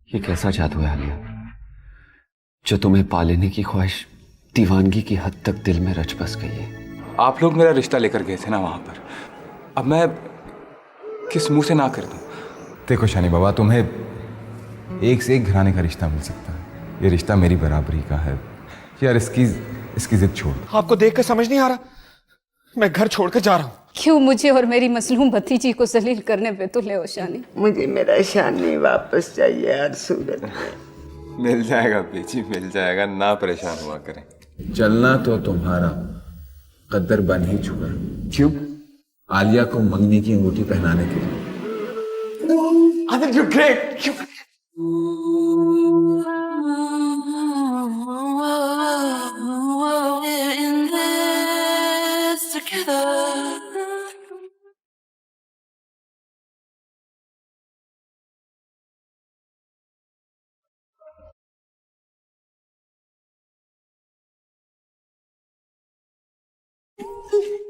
ये कैसा जादू है आलिया, जो तुम्हें पा लेने की ख्वाहिश दीवानगी की हद तक दिल में रच बस गई है। आप लोग मेरा रिश्ता लेकर गए थे ना वहां पर, अब मैं किस मुंह से ना कर दूं? देखो शानी बाबा, तुम्हें एक से एक घराने का रिश्ता मिल सकता है, ये रिश्ता मेरी बराबरी का है। यार इसकी जिद छोड़। आपको देखकर समझ नहीं आ रहा, मैं घर छोड़कर जा रहा हूँ। क्यों मुझे और मेरी मसलूम भतीजी को जलील करने पे तुले हो शानी? मुझे मेरा शानी वापस चाहिए हर सूरत में। मिल जाएगा बेची, मिल जाएगा, ना परेशान हुआ करें। चलना तो तुम्हारा कद्दर बन ही चुका। क्यों? आलिया को मंगनी की अंगूठी पहनाने के लिए। Adil, you're great.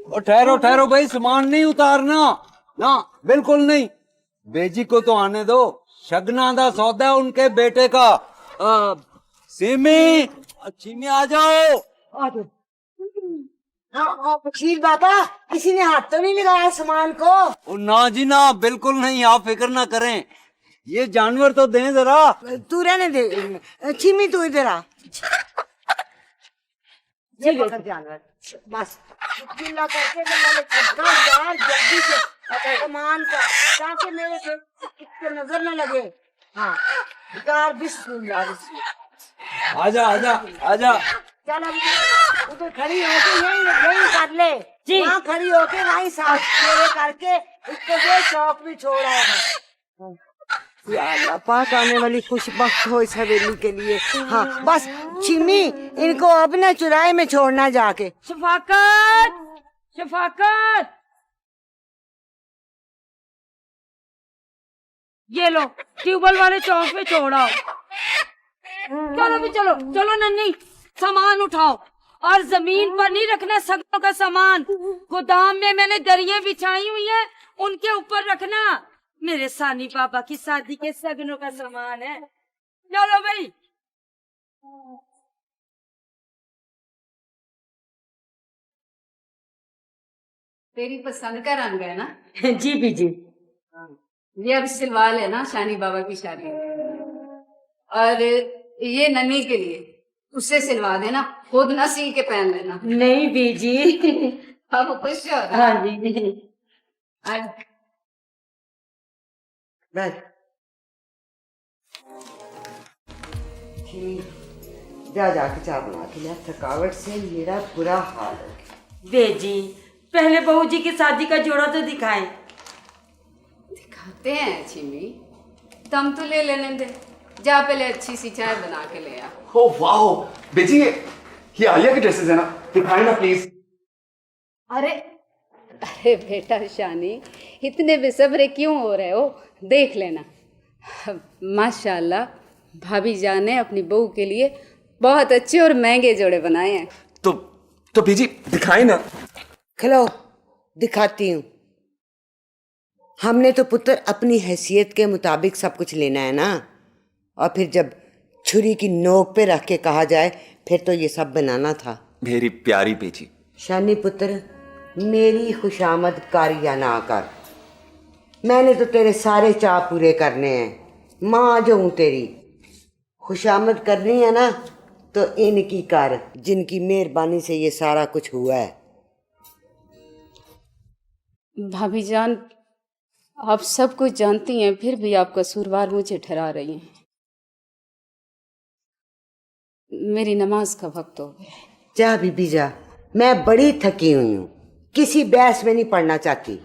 और ठहरो ठहरो भाई, सामान नहीं उतारना ना, बिल्कुल नहीं। बेजी को तो आने दो, शगना दा सौदा है उनके बेटे का। सिमी, सिमी आ जाओ। वकील बाबा, किसी ने हाथ तो नहीं लगाया सामान को? ओ ना जी ना, बिल्कुल नहीं, आप फिक्र ना करें। ये जानवर तो दें जरा। तू रहने दे, चिमी तू इधर आ। ये पकड़ जानवर, बस बिस्मिल्लाह करके यार जल्दी से सामान का, ताकि मेरे से इसको नजर न लगे। हाँ यार, बिस्मिल्लाह। आजा आजा आजा। चल अब उधर खड़ी होके यही कर ले जी। वहाँ खड़ी होके वहीं साथ मेरे करके इसको दे, चौक भी छोड़ आएगा। या अल्लाह पाक, आने वाली खुशबख्त हो इस हवेली के लिए। हाँ बस चिमी, इनको अब ना चुराए में छोड़ना जाके। शफाकत, शफाकत, ये लो ट्यूबवेल वाले चौक पे छोड़ो। चलो भी चलो, चलो नन्नी, सामान उठाओ और जमीन पर नहीं रखना सगनों का सामान। गोदाम में मैंने दरियां बिछाई हुई हैं, उनके ऊपर रखना। मेरे सानी पापा की शादी के सगनों का सामान है। चलो भाई। तेरी पसंद का रंग है ना? जी बीजी। ये अब सिलवा लेना शानी बाबा की शादी में। और ये नन्ही के लिए उससे सिलवा देना, खुद ना सी के पहन लेना। नहीं बीजी। अब खुश हो? हाँ जी। बस जा जाके चाय बना के लिया, थकावट से मेरा बुरा हाल है। बेजी, पहले बहू जी की शादी का जोड़ा तो दिखाएं। दिखाते हैं छिमी, दम तो ले लेने दे। जा पहले अच्छी सी चाय बना के ले आ। ओ वाओ बेजी, ये आलिया की ड्रेसेस है ना, दिखाए ना प्लीज। अरे अरे बेटा शानी, इतने बेसब्रे क्यों हो रहे हो? देख लेना। माशाल्लाह, भाभी जान ने अपनी बहू के लिए बहुत अच्छे और महंगे जोड़े बनाए हैं। तो बीजी दिखाए ना। खलो दिखाती हूँ। हमने तो पुत्र अपनी हैसियत के मुताबिक सब कुछ लेना है ना, और फिर जब छुरी की नोक पे रख के कहा जाए फिर तो ये सब बनाना था। मेरी प्यारी बेजी। शानी पुत्र, मेरी खुशामद कर या ना कर, मैंने तो तेरे सारे चाह पूरे करने हैं। माँ जो हूँ तेरी, खुशामद करनी है ना तो इनकी कर, जिनकी मेहरबानी से ये सारा कुछ हुआ है। भाभी जान, आप सब कुछ जानती हैं, फिर भी आप कसूरवार मुझे ठहरा रही हैं। मेरी नमाज का वक्त हो गया। जा बीबी जा, मैं बड़ी थकी हुई हूँ, किसी बहस में नहीं पड़ना चाहती।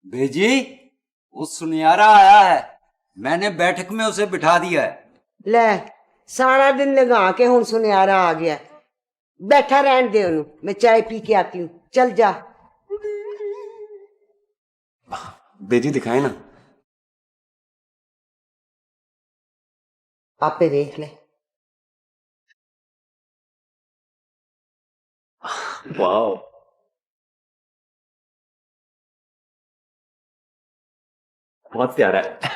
बेजी, उस सुनियारा आया है, मैंने बैठक में उसे बिठा दिया है। ले, सारा दिन लगा के हुन सुनियारा आ गया। बैठा रहने दे उन्हें, मैं चाय पी के आती हूँ। चल जा। बेजी दिखाए ना। आपे देख ले। वाह, बहुत प्यारा है।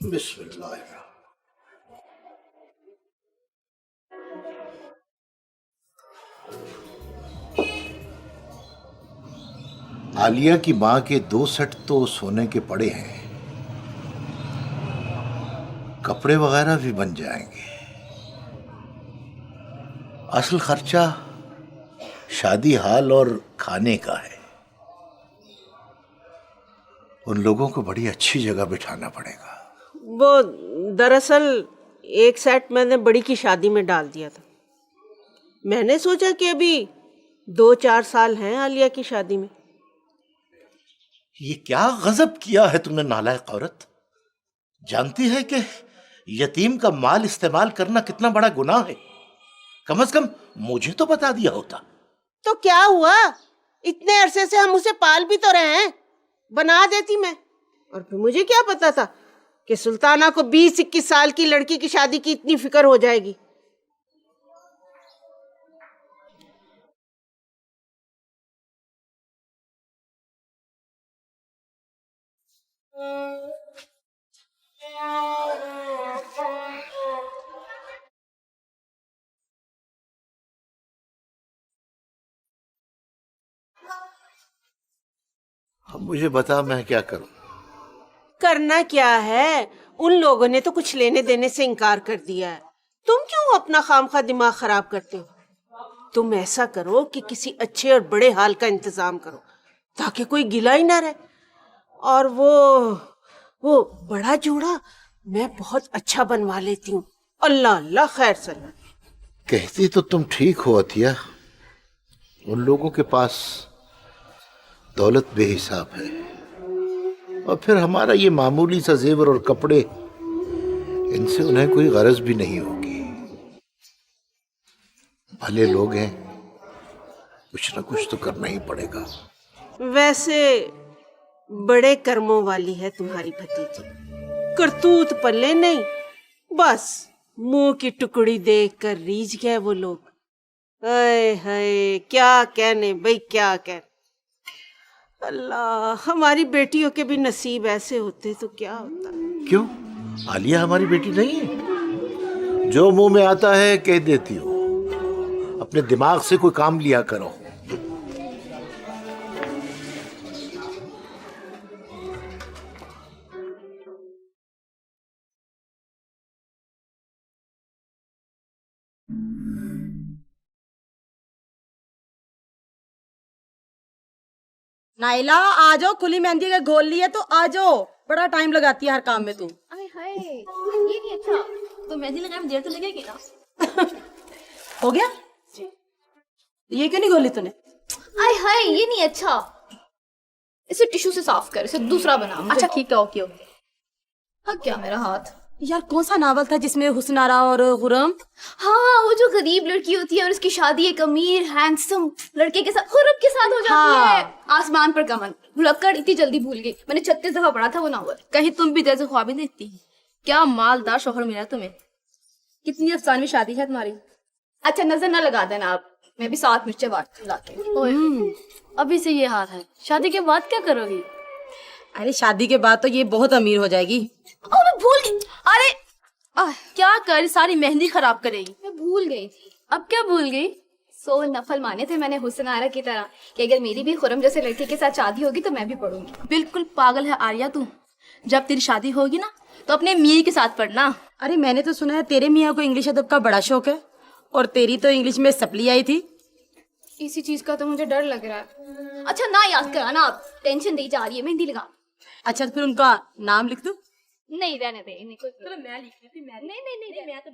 बिस्मिल्लाह। आलिया की मां के 2 सेट तो सोने के पड़े हैं, कपड़े वगैरह भी बन जाएंगे। असल खर्चा शादी हाल और खाने का है। उन लोगों को बड़ी अच्छी जगह बिठाना पड़ेगा। वो दरअसल एक सेट मैंने बड़ी की शादी में डाल दिया था। मैंने सोचा कि अभी 2-4 साल हैं आलिया की शादी में। ये क्या गजब किया है तुमने नालायक औरत। जानती है कि यतीम का माल इस्तेमाल करना कितना बड़ा गुनाह है। कम से कम मुझे तो बता दिया होता। तो क्या हुआ, इतने अरसे से हम उसे पाल भी तो रहे हैं। बना देती मैं। और फिर मुझे क्या पता था कि सुल्ताना को 20-21 साल की लड़की की शादी की इतनी फिक्र हो जाएगी। अब मुझे बता मैं क्या करूं। करना क्या है, उन लोगों ने तो कुछ लेने देने से इनकार कर दिया है। तुम क्यों अपना खामखा दिमाग खराब करते हो। तुम ऐसा करो कि किसी अच्छे और बड़े हाल का इंतजाम करो ताकि कोई गिला ही ना रहे। और वो बड़ा जोड़ा मैं बहुत अच्छा बनवा लेती हूँ। अल्लाह अल्लाह खैर सलाह। कहती तो तुम ठीक हो अतिया। उन लोगों के पास दौलत बेहिसाब है और फिर हमारा ये मामूली सा जेवर और कपड़े, इनसे उन्हें कोई गरज भी नहीं होगी। भले लोग हैं, कुछ ना कुछ तो करना ही पड़ेगा। वैसे बड़े कर्मों वाली है तुम्हारी भतीजी। करतूत पल्ले नहीं, बस मुंह की टुकड़ी देख कर रीझ गए वो लोग। हाय हाय, क्या कहने भाई, क्या कहने। अल्लाह, हमारी बेटियों के भी नसीब ऐसे होते तो क्या होता। क्यों, आलिया हमारी बेटी नहीं है? जो मुंह में आता है कह देती हो। अपने दिमाग से कोई काम लिया करो। नाइला आ जाओ, खुली मेहंदी का घोल लिए तो आ जाओ। बड़ा टाइम लगाती है हर काम में तू। अरे हाय, ये नहीं अच्छा। तो मेहंदी लगाने में देर तो लगेगी ना। हो गया, ये क्यों नहीं घोली तूने? आय हाय, ये नहीं अच्छा। इसे टिश्यू से साफ कर, इसे दूसरा बना। अच्छा ठीक है, ओके ओके। हाँ क्या मेरा हाथ। यार कौन सा नावल था जिसमें हुस्नारा और खुरम? हाँ, वो जो गरीब लड़की होती है और उसकी शादी एक अमीर हैंडसम लड़के के साथ, खुरम के साथ हो जाती है। आसमान पर कमल, भुलक्कड़ इतनी जल्दी भूल गई। मैंने 36 दफा पढ़ा था वो नावल। कहीं तुम भी जैसे ख्वाब ही देखती। क्या मालदार शोहर मिला तुम्हें। कितनी अफसानवी शादी है तुम्हारी। अच्छा नजर ना लगा देना आप, मैं भी 7 मिर्चें बांट लाके। अभी से ये हाल है, शादी के बाद क्या करोगी? अरे शादी के बाद तो ये बहुत अमीर हो जाएगी। ओ मैं भूल गई। अरे क्या कर, सारी मेहंदी खराब करेगी। मैं भूल गई थी। अब क्या भूल गई? 100 नफल माने थे मैंने हुस्नारा की तरह कि अगर मेरी भी खुरम जैसे लड़के के साथ शादी होगी तो मैं भी पढ़ूंगी। बिल्कुल पागल है आर्या तू। जब तेरी शादी होगी ना तो अपने मियाँ के साथ पढ़ना। अरे मैंने तो सुना है तेरे मियाँ को इंग्लिश अदब का बड़ा शौक है और तेरी तो इंग्लिश में सप्ली आई थी। इसी चीज का तो मुझे डर लग रहा है। अच्छा ना याद कराना, आप टेंशन दी जा रही है। मेहंदी लगा। अच्छा तो फिर उनका नाम लिख दूं? नहीं रहने दे, इन्हें कुछ चलो मैं लिख लेती। नहीं, मैं तो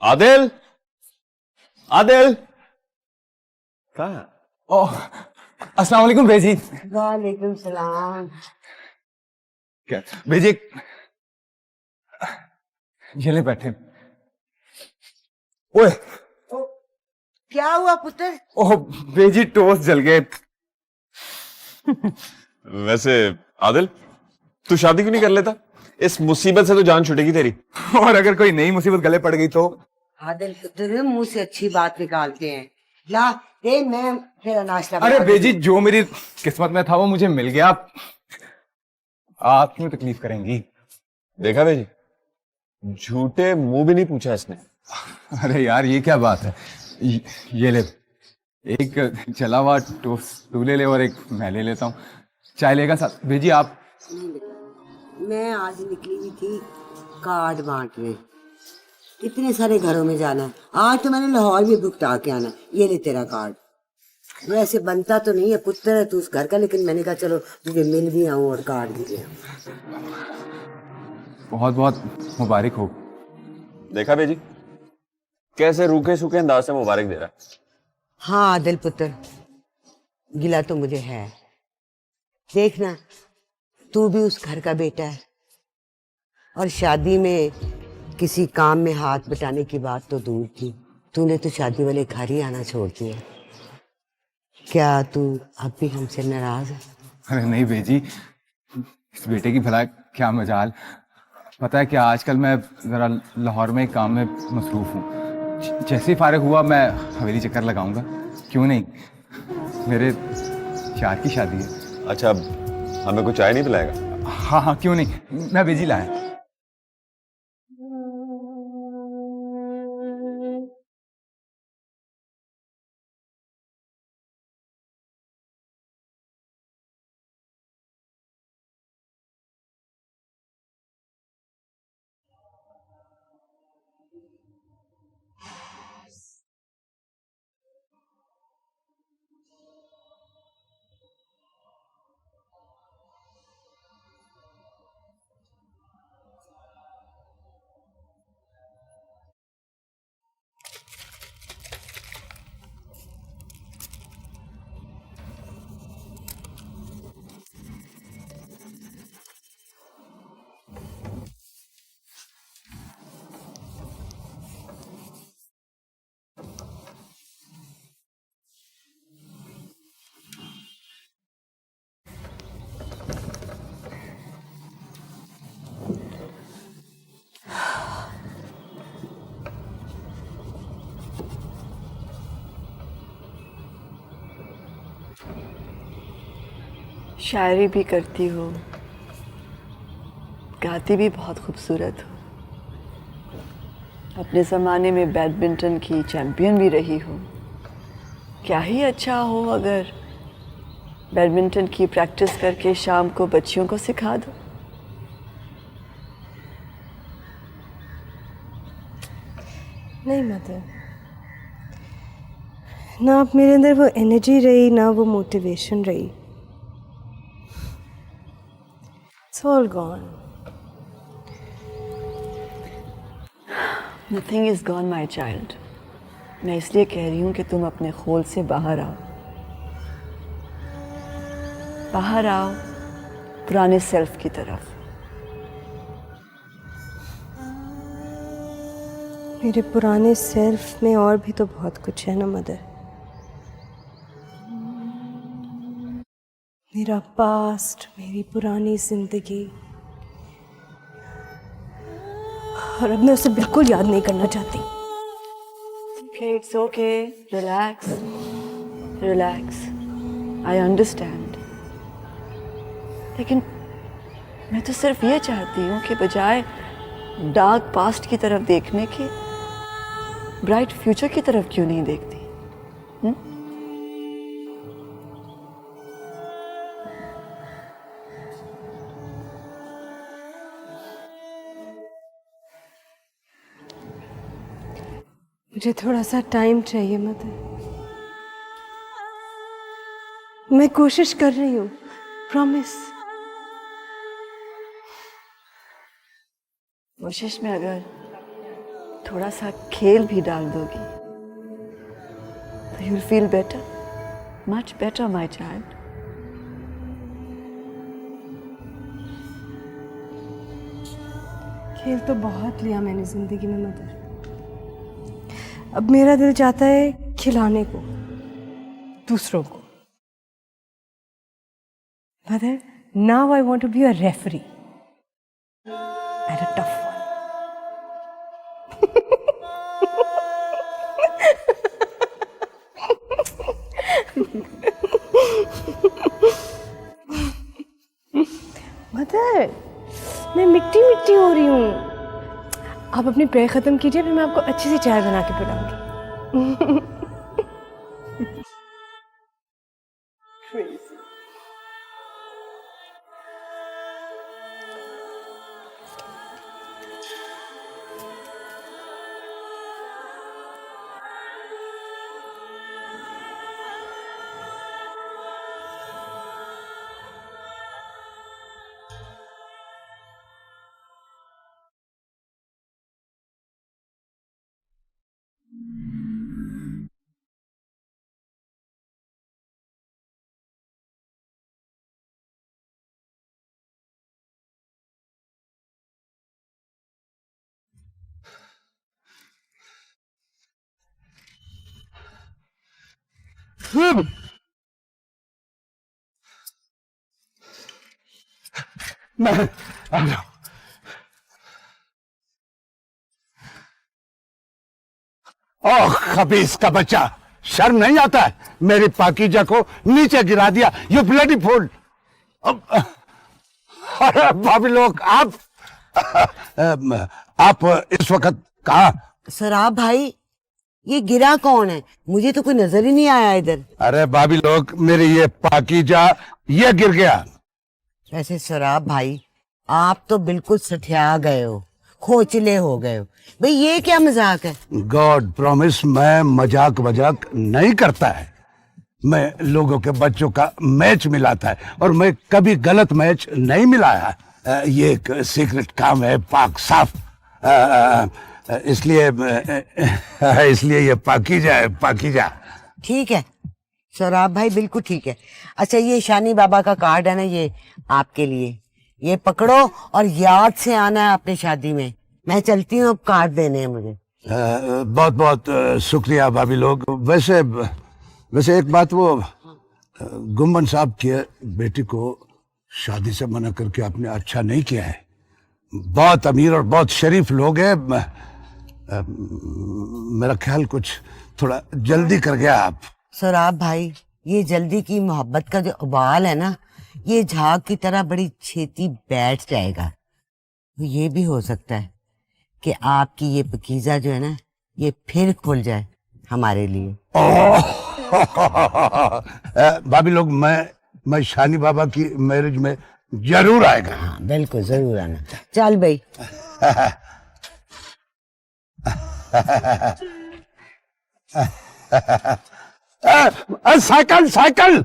आदिल, आदिल कहाँ? ओह, अस्सलाम वालेकुम बेजी। वालेकुम सलाम। क्या बेजी, ये ले बैठे। ओए, क्या हुआ पुत्र? ओह बेजी, टोस्ट जल गए। वैसे आदिल, तू शादी क्यों नहीं कर लेता? इस मुसीबत से तो जान छूटेगी तेरी। और अगर कोई नई मुसीबत गले पड़ गई तो? आदिल पुत्र मुंह से अच्छी बात निकालते हैं। ला दे, मैं तेरा नाश्ता अरे बेजी, जो मेरी किस्मत में था वो मुझे मिल गया। आप क्यों तकलीफ करेंगी? देखा बेजी, झूठे मुंह भी नहीं पूछा इसने। अरे यार, ये क्या बात है? ये ले, एक चला हुआ टोस्ट तू ले ले और एक मैं ले लेता हूँ। चाय लेगा साथ? बेजी आप? मैं आज निकली हुई थी कार्ड बांटने। इतने सारे घरों में जाना है। आज तो मैंने लाहौर भी भुगता के आना। ये ले तेरा कार्ड। वैसे बनता तो नहीं है, पुत्र है तू उस घर का, लेकिन मैंने कहा चलो तुझे मिल भी आऊं और कार्ड भी ले आऊं। बहुत बहुत मुबारक हो। देखा बेजी, कैसे रूखे सूखे अंदाज से मुबारक दे रहा है। हाँ आदिल पुत्र, गिला तो मुझे है। देखना, तू भी उस घर का बेटा है, और शादी में किसी काम में हाथ बटाने की बात तो दूर थी, तूने तो शादी वाले घर ही आना छोड़ दिया। क्या तू अब भी हमसे नाराज है? अरे नहीं बेजी, इस बेटे की भला क्या मजाल। पता है क्या, आजकल मैं जरा लाहौर में एक काम में मसरूफ हूँ। जैसे ही फारिग हुआ मैं हवेली चक्कर लगाऊंगा। क्यों नहीं, मेरे यार की शादी है। अच्छा, हमें कुछ चाय नहीं पिलाएगा? हाँ हाँ, क्यों नहीं, मैं बेजी लाया। शायरी भी करती हो, गाती भी बहुत खूबसूरत हो, अपने ज़माने में बैडमिंटन की चैम्पियन भी रही हो। क्या ही अच्छा हो अगर बैडमिंटन की प्रैक्टिस करके शाम को बच्चियों को सिखा दो। नहीं मदर, ना अब मेरे अंदर वो एनर्जी रही, ना वो मोटिवेशन रही। It's all gone. Nothing is gone, my child. मैं इसलिए कह रही हूँ कि तुम अपने खोल से बाहर आओ। बाहर आओ पुराने सेल्फ की तरफ। मेरे पुराने सेल्फ में और भी तो बहुत कुछ है ना मदर। मेरा पास्ट, मेरी पुरानी जिंदगी, और अब मैं उसे बिल्कुल याद नहीं करना चाहती। Okay, it's okay. Relax. Relax. I understand. लेकिन मैं तो सिर्फ ये चाहती हूँ कि बजाय डार्क पास्ट की तरफ देखने के ब्राइट फ्यूचर की तरफ क्यों नहीं देखती? मुझे थोड़ा सा टाइम चाहिए मदर। मैं कोशिश कर रही हूँ, प्रॉमिस। कोशिश में अगर थोड़ा सा खेल भी डाल दोगी तो you'll feel better, much better, my child. खेल तो बहुत लिया मैंने जिंदगी में मदर। अब मेरा दिल चाहता है खिलाने को दूसरों को। Mother, now I want to be a referee and a tough one. Mother, मैं मिट्टी मिट्टी हो रही हूँ। आप अपनी प्रेयर खत्म कीजिए, फिर मैं आपको अच्छी सी चाय बना के पिलाऊंगी। मैं आ जाऊं। ओह खबीस का बच्चा, शर्म नहीं आता है? मेरी पाकीजा को नीचे गिरा दिया, यू ब्लडी फूल। अरे भाभी लोग, आप इस वक्त कहाँ? शराब भाई, ये गिरा कौन है? मुझे तो कोई नजर ही नहीं आया इधर। अरे भाभी लोग, मेरी ये पाकीजा ये गिर गया। वैसे शराब भाई, आप तो बिल्कुल सठिया गए हो, खोचले हो गए हो। भाई ये क्या मजाक है? गॉड प्रॉमिस, मैं मजाक वजाक नहीं करता है। मैं लोगों के बच्चों का मैच मिलाता है और मैं कभी गलत मैच नहीं मिलाया। ये एक सीक्रेट काम है, पाक साफ। इसलिए ये पाकीजा है, पाकीजा। ठीक है शराब भाई, बिल्कुल ठीक है। अच्छा, ये शानी बाबा का कार्ड है ना, ये आपके लिए। ये पकड़ो और याद से आना है अपनी शादी में। मैं चलती हूँ, अब कार्ड देने हैं मुझे। बहुत बहुत शुक्रिया भाभी लोग। वैसे एक बात, वो गुम्बन साहब की बेटी को शादी से मना करके आपने अच्छा नहीं किया है। बहुत अमीर और बहुत शरीफ लोग हैं। मेरा ख्याल कुछ थोड़ा जल्दी कर गया आप। शराब भाई, ये जल्दी की मोहब्बत का जो उबाल है ना, ये झाग की तरह बड़ी छेती बैठ जाएगा। तो ये भी हो सकता है कि आपकी ये पकीजा जो है ना, ये फिर खुल जाए हमारे लिए। भाभी लोग, मैं शानी बाबा की मैरिज में जरूर आएगा। हाँ बिल्कुल, जरूर आना। चल भाई। Cycle cycle.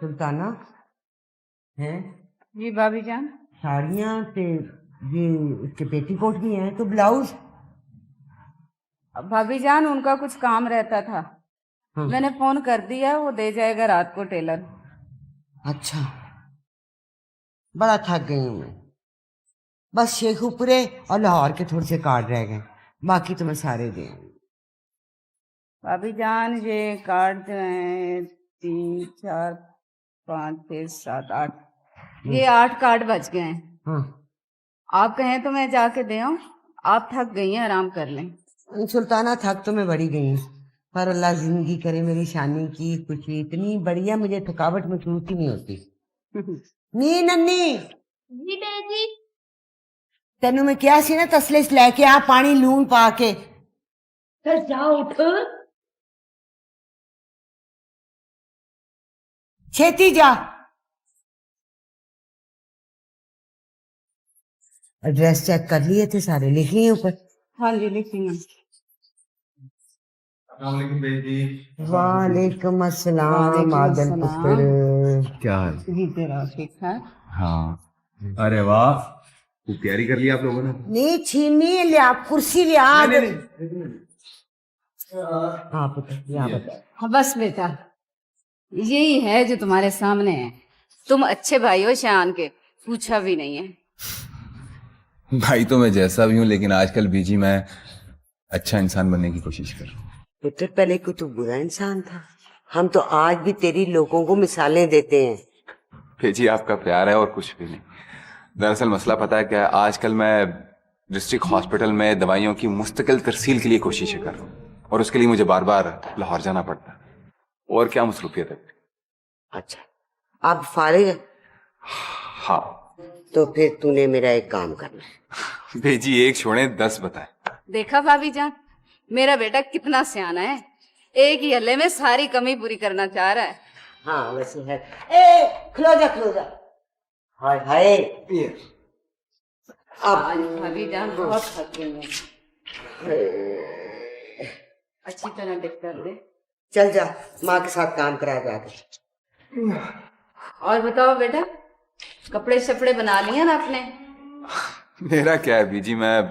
सुल्ताना है जी भाभी जान। साड़ियाँ से ये उसके पेटीकोट भी हैं, तो ब्लाउज? भाभी जान, उनका कुछ काम रहता था। हाँ। मैंने फोन कर दिया, वो दे जाएगा रात को टेलर। अच्छा, बड़ा थक गई हूँ मैं। बस शेखुपुरे और लाहौर के थोड़े से कार्ड रह गए, बाकी तो मैं सारे दे आई। भाभी जान ये कार्ड जो है 3 4 5 6 7 8, ये 8 कार्ड बच गए हैं। हाँ आप कहें तो मैं जाके दे आऊं? आप थक गई हैं, आराम कर लें। सुल्ताना, थक तो मैं बड़ी गई हूँ, पर अल्लाह जिंदगी करे मेरी शानी की खुशी इतनी बढ़िया, मुझे थकावट महसूस ही नहीं होती। नी नन्नी जी बेजी। तेनू मैं क्या सी ना तसले च लेके आ पानी लून पा के। फिर जा उठ। छेती जा। एड्रेस चेक कर लिए थे सारे, लिख लिए ऊपर? हाँ जी लिख ली। वालेकुम अस्सलाम आदल पुत्र। क्या हाल? जी तेरा ठीक है? हाँ, अरे वाह, खूब तैयारी कर ली आप लोगों ने। नी छीनी लिया, कुर्सी लिया। हाँ पुत्र, यहाँ बता। हाँ बस बेटा, यही है जो तुम्हारे सामने है। तुम अच्छे भाई हो शान के, पूछा भी नहीं है। भाई तो मैं जैसा भी हूँ, लेकिन आजकल बीजी मैं अच्छा इंसान बनने की कोशिश कर रहा हूँ। पुत्र पहले को तू बुरा इंसान था, हम तो आज भी तेरी लोगों को मिसालें देते हैं। बेजी आपका प्यार है और कुछ भी नहीं। दरअसल मसला पता है क्या है, आजकल मैं डिस्ट्रिक्ट हॉस्पिटल में दवाइयों की मुस्तकिल तरसील के लिए कोशिशें कर रहा हूँ, और उसके लिए मुझे बार बार लाहौर जाना पड़ता है। और क्या मसरूफियत है। अच्छा, आप फारिग है? हाँ। तो फिर तूने मेरा एक काम करना है। बेजी एक छोड़े 10 बताए। देखा भाभी जान, मेरा बेटा कितना सियाना है, एक ही हल्ले में सारी कमी पूरी करना चाह रहा है। हाँ वैसे है। ए खलो जा खलो जा। हाय हाय, आज भाभी जान बहुत थक गई है, अच्छी तरह डिप कर दे। चल जा, माँ के साथ काम करा जाके। और बताओ बेटा, कपड़े शपड़े बना लिया ना आपने? मेरा क्या है बीजी, मैं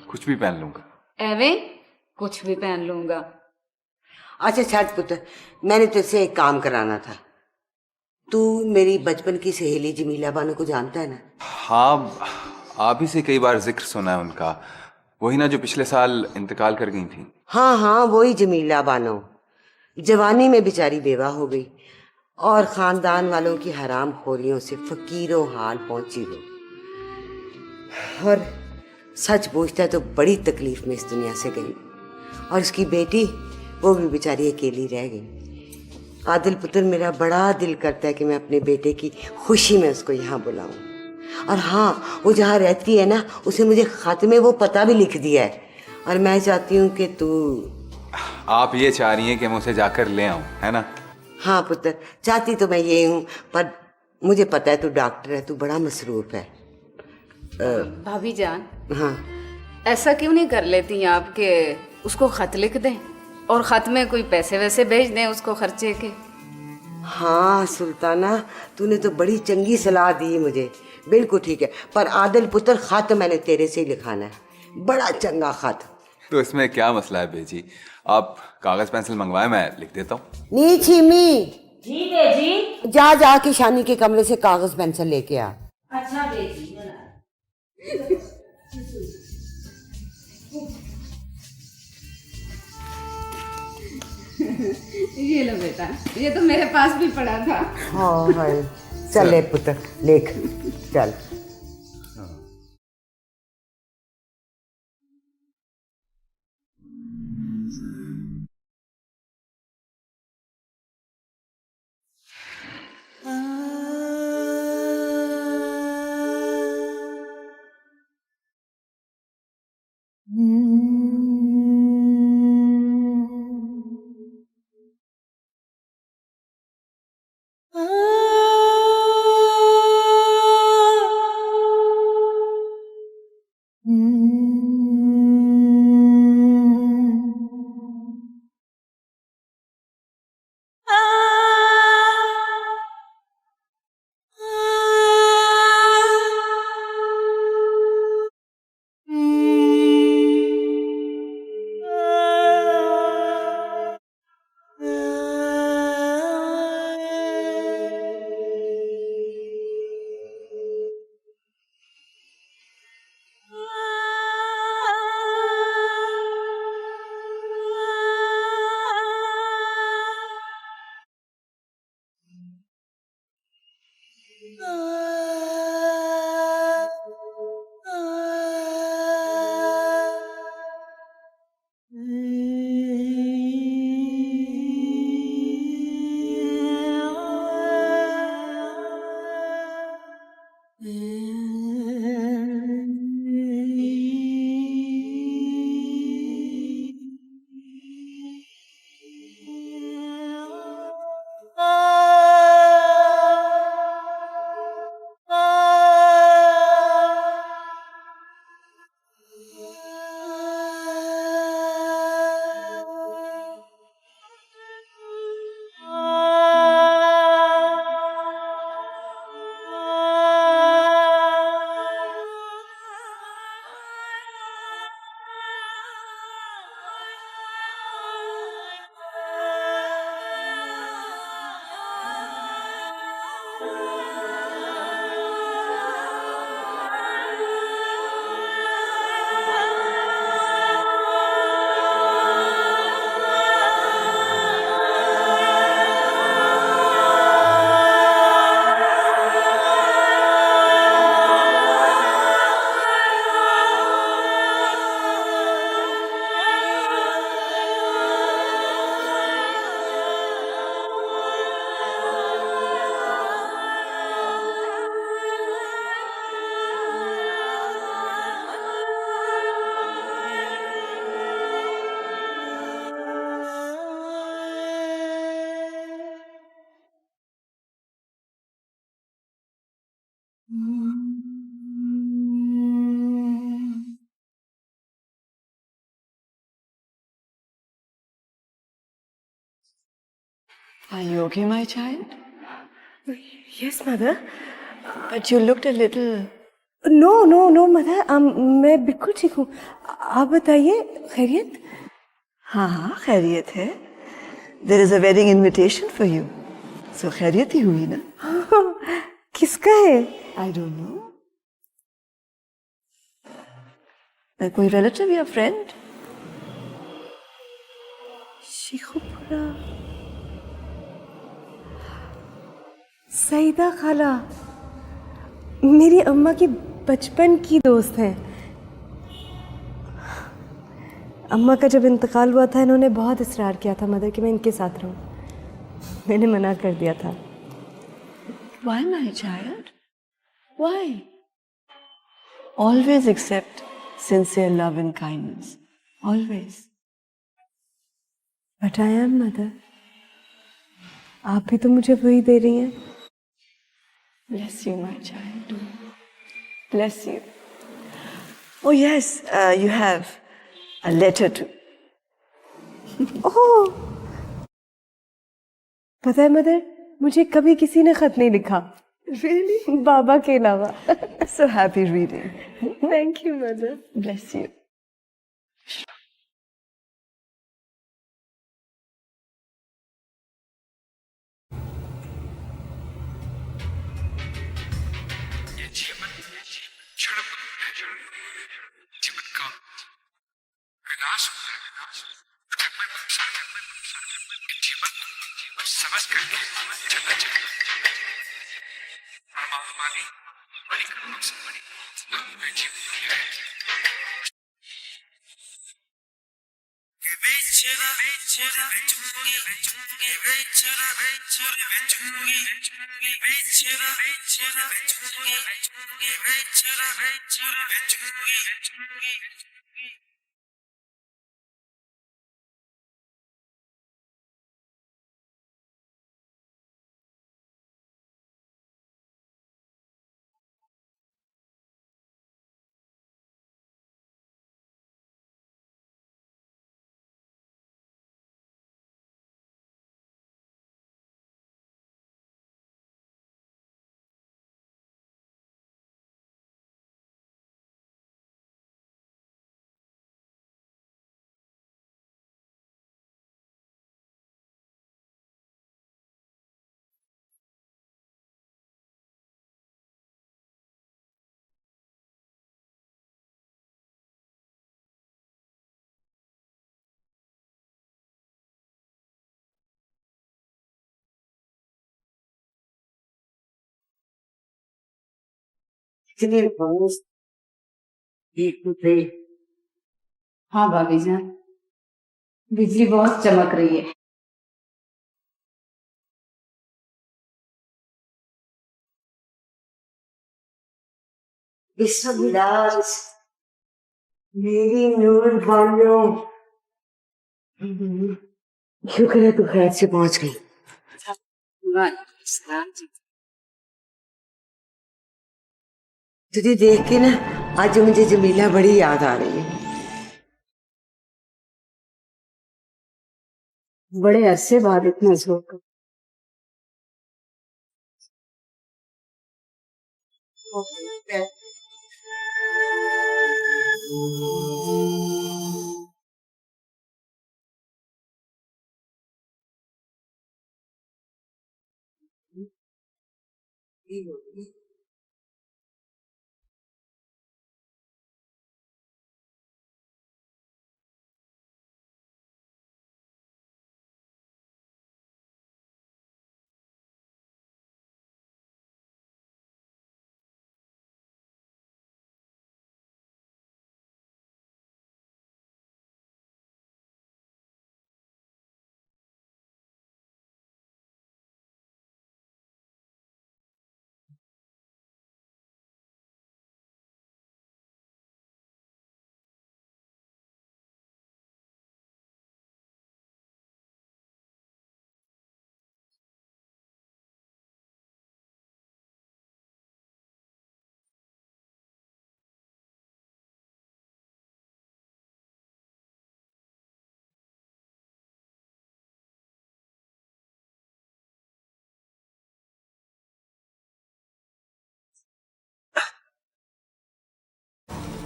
कुछ भी पहन लूंगा। एवें कुछ भी पहन लूंगा। अच्छा छठ पुत्र, मैंने तुझसे एक काम कराना था। तू मेरी बचपन की सहेली जमीला बानो को जानता है ना? हाँ, आप ही से कई बार जिक्र सुना है उनका। वही ना जो पिछले साल इंतकाल कर गई थी। हाँ हाँ वही जमीला बानो। जवानी में बेचारी बेवा हो गई और खानदान वालों की हराम खोरियों से फकीरों हाल पहुंची वो। और सच पूछता है तो बड़ी तकलीफ में इस दुनिया से गई, और उसकी बेटी वो भी बेचारी अकेली रह गई। आदिल पुत्र, मेरा बड़ा दिल करता है कि मैं अपने बेटे की खुशी में उसको यहाँ बुलाऊं। और हाँ, वो जहाँ रहती है ना, उसे मुझे खत में वो पता भी लिख दिया है, और मैं चाहती हूँ कि तू। आप ये चाह रही हैं कि मैं उसे जाकर ले आऊं, है ना? हाँ पुत्र, चाहती तो मैं ये हूँ, पर मुझे पता है तू डॉक्टर है, तू बड़ा मसरूफ है। भाभी जान, हाँ ऐसा क्यों नहीं कर लेती आप कि उसको खत लिख दें और खत में कोई पैसे वैसे भेज दें उसको खर्चे के? हाँ सुल्ताना, तूने तो बड़ी चंगी सलाह दी मुझे। बिल्कुल ठीक है, पर आदिल पुत्र खत मैंने तेरे से ही लिखाना है, बड़ा चंगा खत। तो इसमें क्या मसला है बेजी, आप कागज पेंसिल मंगवाए, मैं लिख देता हूँ। नी छीमी, जी बेजी। जा जा के शानी के कमरे से कागज पेंसिल लेके आ। अच्छा बेजी। ये लो बेटा, ये तो मेरे पास भी पड़ा था। हाँ हाय, चल ले पुत्र लिख, चल। Are you okay, my child? Yes, mother. But you looked a little... No, mother. मैं बिल्कुल ठीक हूँ. आप बताइए, खैरियत? हाँ, खैरियत है. There is a wedding invitation for you. So खैरियत ही हुई ना? किसका है? I don't know. कोई relative या friend? शिखुपुरा. सईदा खाला. मेरी अम्मा की बचपन की दोस्त है. अम्मा का जब इंतकाल हुआ था इन्होंने बहुत इसरार किया था मदर कि मैं इनके साथ रहूं. मैंने मना कर दिया था. Why, my child? Why? Always accept sincere love and kindness. Always. But I am mother. आप भी तो मुझे वही दे रही हैं. Bless you, my child. Bless you. Oh yes, you have a letter too. ओह, पता है मदर, मुझे कभी किसी ने खत नहीं लिखा. Really? बाबा के अलावा. So happy reading. Thank you, mother. Bless you. इतने बहुत एक थे. हाँ भाभी जान, बिजली बहुत चमक रही है. विश्वविदास मेरी नूर बानो, शुक्र है तू खैर से पहुंच गई. तुझे देख के ना आज मुझे जमीला बड़ी याद आ रही है. बड़े अरसे बाद इतना झोंका.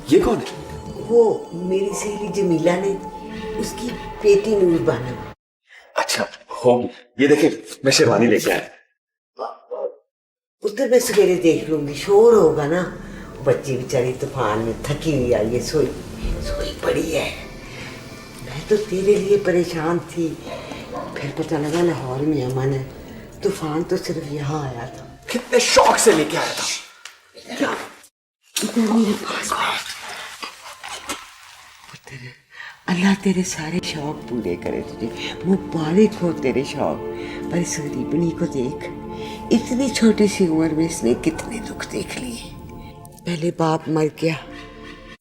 ये कौन है? वो मेरी सहेली जमीला ने, उसकी बेटी नूर बानो। अच्छा होगी। ये देखे मैं शेरवानी लेके आया। उधर मैं सवेरे देख लूंगी, शोर होगा ना। बच्ची बेचारी तूफान में थकी हुई आई है, सोई सोई पड़ी है। मैं तो तेरे लिए परेशान थी, फिर पता लगा लाहौर में अमन है। तूफान तो सिर्फ यहाँ आया था। कितने शौक से लेके आया था। क्या? इधर मेरे पास पुत्र, अल्लाह तेरे सारे शौक पूरे करे तुझे। मुबारक हो तेरे शौक। पर इस गरीबनी को देख, इतनी छोटी सी उम्र में इसने कितने दुख देख लिए। पहले बाप मर गया,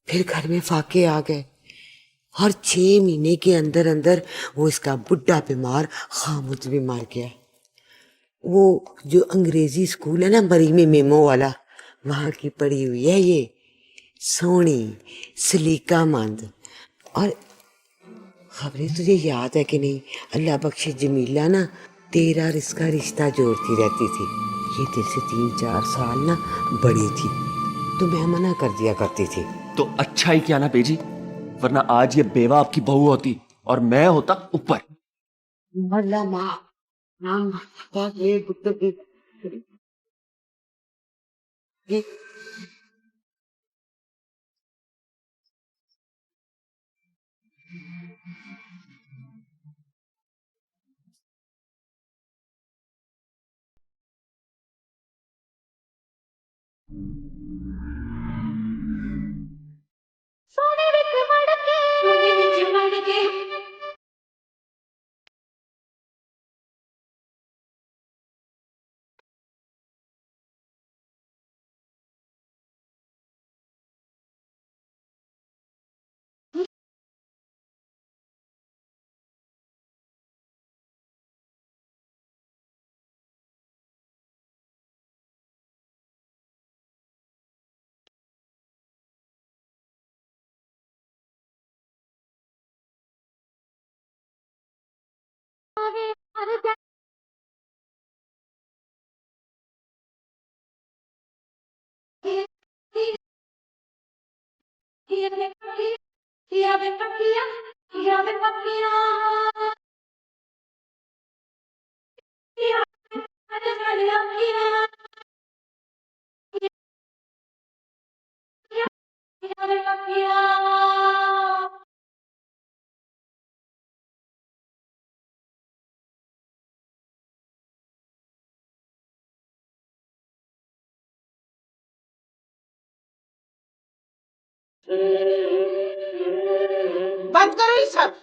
फिर घर में फाके आ गए, और 6 महीने के अंदर अंदर वो इसका बुढ़ा बीमार खामुद भी मर गया। वो जो अंग्रेजी स्कूल है ना बरी में मेमो वाला, वहाँ की पढ़ी हुई है ये, सोनी सलीकामंद। और खबरें तुझे याद है कि नहीं, अल्लाह बख्शे जमीला ना तेरा और इसका रिश्ता जोड़ती रहती थी। ये तेरे से 3-4 साल ना बड़ी थी, तो मैं मना कर दिया करती थी। तो अच्छा ही क्या ना बेजी, वरना आज ये बेवा आपकी बहू होती और मैं होता ऊपर। अल्लाह माँ पाक ये पुत्र की बंद करो ये सब।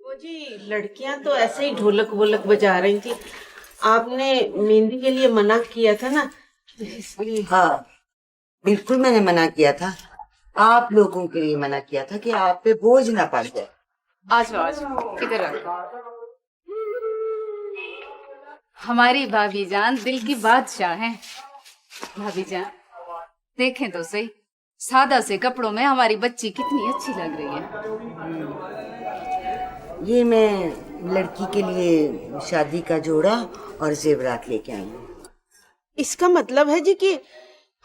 वो जी लड़कियां तो ऐसे ही ढोलक वोलक बजा रही थी, आपने मेहंदी के लिए मना किया था ना, इसलिए। हाँ बिल्कुल मैंने मना किया था, आप लोगों के लिए मना किया था कि आप पे बोझ ना पड़ जाए। आज इधर आ। हमारी भाभी जान दिल की बादशाह हैं। भाभी जान देखें तो सही, सादा से कपड़ों में हमारी बच्ची कितनी अच्छी लग रही है। ये मैं लड़की के लिए शादी का जोड़ा और जेवरात लेके आई हूँ। इसका मतलब है जी कि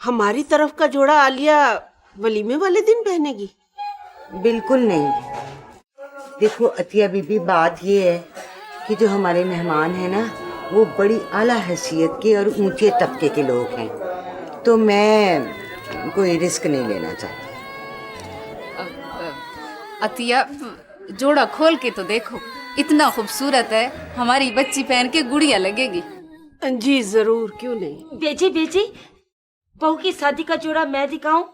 हमारी तरफ का जोड़ा आलिया वलीमे वाले दिन पहनेगी? बिल्कुल नहीं। देखो अतिया बीबी, बात ये है कि जो हमारे मेहमान हैं ना, वो बड़ी आला हैसियत के और ऊंचे तबके के लोग हैं, तो मैं कोई रिस्क नहीं लेना चाहती। अतिया जोड़ा खोल के तो देखो, इतना खूबसूरत है, हमारी बच्ची पहन के गुड़िया लगेगी। जी जरूर, क्यों नहीं। बेजी बेजी, बहू की शादी का जोड़ा मैं दिखाऊं?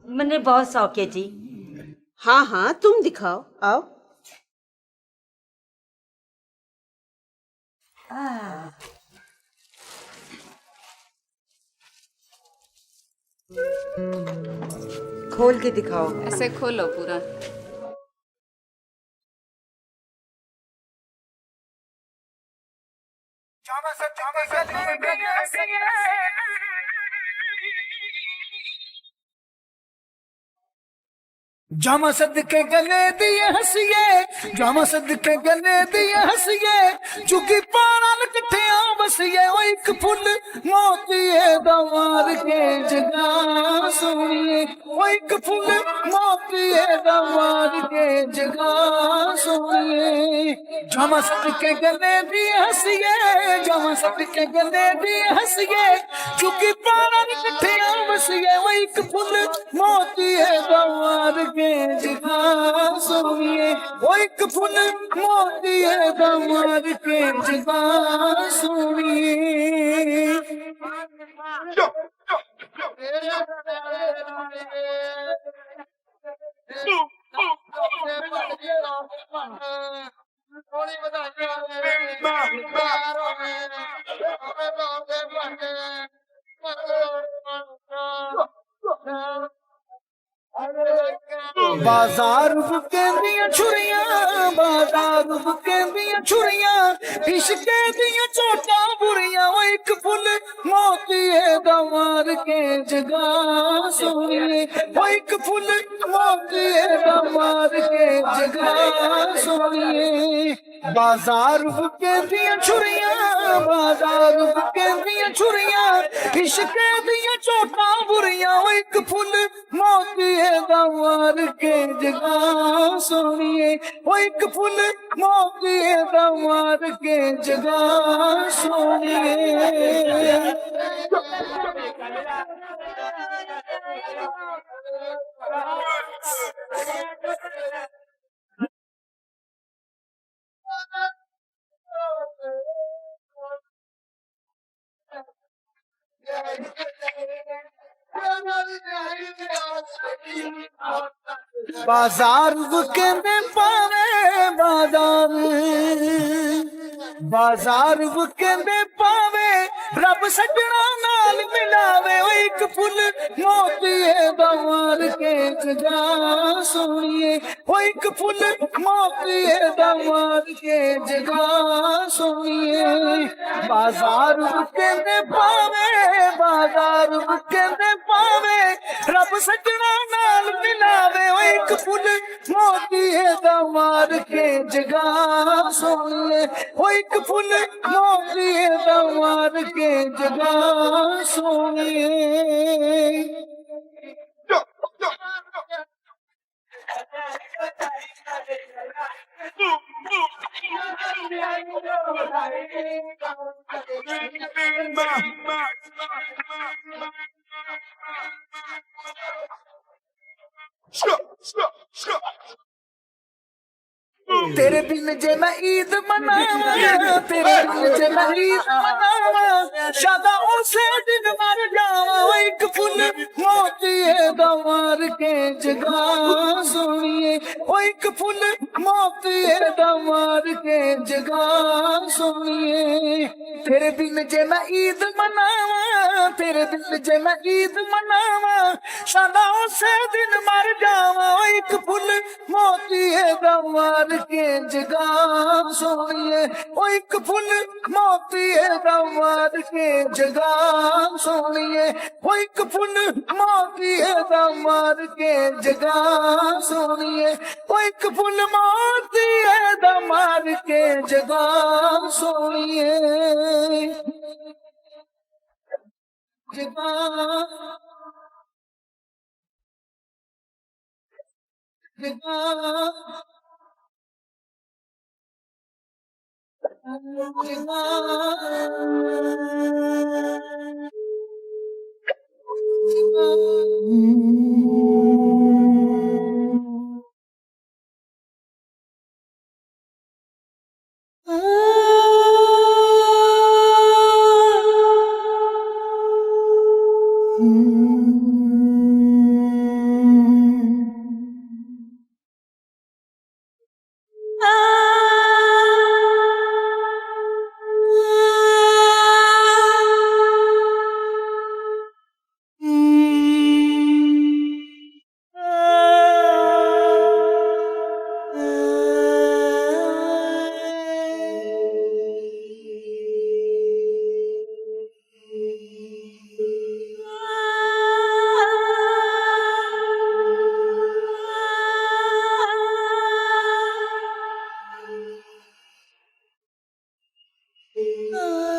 मैंने बहुत शौक है जी। हाँ हाँ तुम दिखाओ, आओ। खोल के दिखाओ। ऐसे खोलो पूरा। जामा सदके गले दिए हंसिए, जामा सदके गले दिए हंसिए, चुकी पारा कट्ठिया बसिए, ओ एक फुल मोतिए दवार के जगा सोनिए, ओ एक फुल मोतिए दवार के जगा सोनिए। जामा सदके गले दिए हंसिए, जामा सदके गले दिए हंसिए, चुकी पारा कट्ठिया बसिए, ओ एक फुल मोतिए दवार के जगा सोनिए, ओ एक फुल मोतिए दवार के जगा सोनिए। बाजार बुकेंदियां छुरियां, बाजार बुकेंदियां छुरियां, इश्के दियां चोटां बुरियां, ओ एक फुल मोतिए दवार के जगा सोनिए, ओ एक फुल मोतिए दवार के जगा सोनिए। बाजार बुकेंदियां छुरियां, बाजार बुकेंदियां छुरियां, इश्के दियां चोटां बुरियां, ओ एक फुल मोतिए दवार के जगा सोनिए, ओ एक फुल मोतिए दवार के जगा सोनिए। बाजार कहने पावे, बाजार बाजार कहने पावे, रब सजना नाल मिलावे, ओ एक फुल मोतिए दवार के जगा सोनिए, ओ एक फुल मोतिए दवार के जगा सोनिए। बाजार कहने पावे, बाजार कहने पावे, रब सजना नाल मिलावे, ओ एक फुल मोतिए दवार के जगा सोनिए, ओ एक फुल मोतिए दवार के जगा सोनिए। तेरे बिन जे मैं ईद मनावा, तेरे बिन जे मैं ईद मनावा, शादा उसे दिन मर जावा, ओ एक फुल मोतिए दवार के जगा सोनिए, ओ एक फुल मोतिए दवार के जगा सोनिए। तेरे बिन जे मैं ईद मनावा, तेरे बिन जे मैं ईद मनावा, शादा उसे दिन मर जावा, ओ एक फुल मोतिए दवार के जगा सोनिए, ओ एक फुल मोतिए दवार के जगा सोनिए, ओ एक फुल मोतिए दवार के जगा सोनिए, ओ एक फुल मोतिए दवार के जगा सोनिए। जगा जगा आ